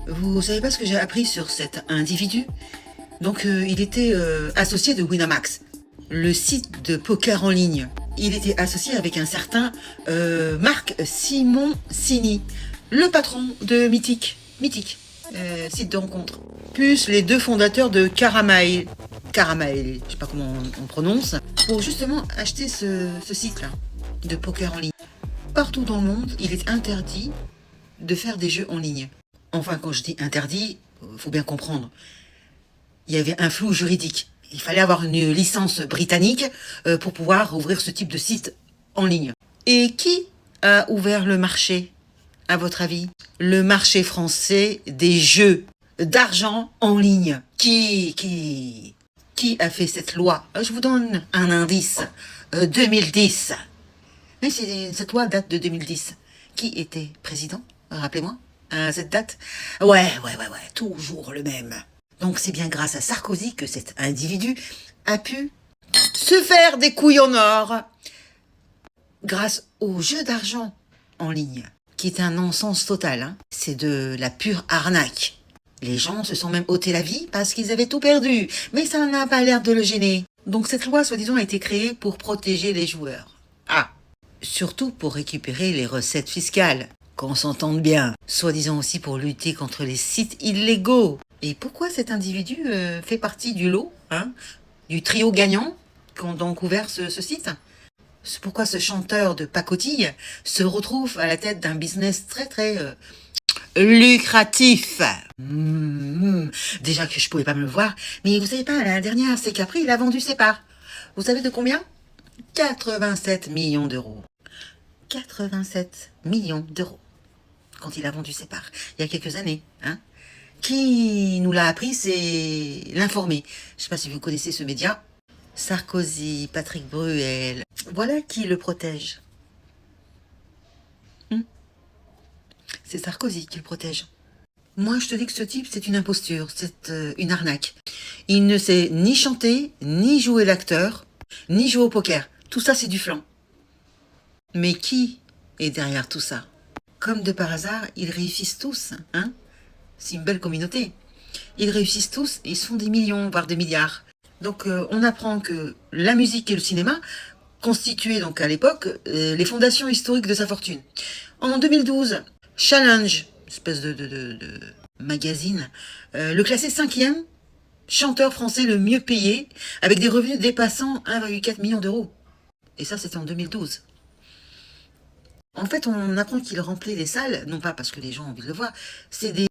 Vous savez pas ce que j'ai appris sur cet individu? Donc, il était associé de Winamax, le site de poker en ligne. Il était associé avec un certain Marc Simoncini, le patron de Mythique, site de rencontre. Plus les deux fondateurs de Caramel, je sais pas comment on prononce, pour justement acheter ce site-là de poker en ligne. Partout dans le monde, il est interdit de faire des jeux en ligne. Enfin, quand je dis interdit, faut bien comprendre. Il y avait un flou juridique. Il fallait avoir une licence britannique pour pouvoir ouvrir ce type de site en ligne. Et qui a ouvert le marché, à votre avis? Le marché français des jeux d'argent en ligne. Qui a fait cette loi? Je vous donne un indice. 2010. Mais cette loi date de 2010. Qui était président? Rappelez-moi. À cette date? Ouais, toujours le même. Donc c'est bien grâce à Sarkozy que cet individu a pu se faire des couilles en or grâce au jeu d'argent en ligne, qui est un non-sens total. Hein. C'est de la pure arnaque. Les gens se sont même ôté la vie parce qu'ils avaient tout perdu, mais ça n'a pas l'air de le gêner. Donc cette loi, soi-disant, a été créée pour protéger les joueurs. Ah, surtout pour récupérer les recettes fiscales, qu'on s'entende bien. Soi-disant aussi pour lutter contre les sites illégaux. Et pourquoi cet individu fait partie du lot, hein, du trio gagnant qu'ont donc ouvert ce site? C'est pourquoi ce chanteur de pacotille se retrouve à la tête d'un business très lucratif. Déjà que je pouvais pas me le voir, mais vous savez pas, la dernière, c'est qu'après il a vendu ses parts. Vous savez de combien? 87 millions d'euros. 87 millions d'euros. Quand il a vendu ses parts, il y a quelques années, hein. Qui nous l'a appris, c'est l'Informé. Je sais pas si vous connaissez ce média. Sarkozy, Patrick Bruel. Voilà qui le protège. C'est Sarkozy qui le protège. Moi, je te dis que ce type, c'est une imposture, c'est une arnaque. Il ne sait ni chanter, ni jouer l'acteur, ni jouer au poker. Tout ça, c'est du flan. Mais qui est derrière tout ça? Comme de par hasard, ils réussissent tous, hein? C'est une belle communauté. Ils réussissent tous et ils se font des millions, voire des milliards. Donc on apprend que la musique et le cinéma constituaient donc à l'époque les fondations historiques de sa fortune. En 2012, Challenge, espèce de magazine, le classait 5e chanteur français le mieux payé, avec des revenus dépassant 1,4 million d'euros. Et ça, c'était en 2012. En fait, on apprend qu'il remplit les salles, non pas parce que les gens ont envie de le voir, c'est des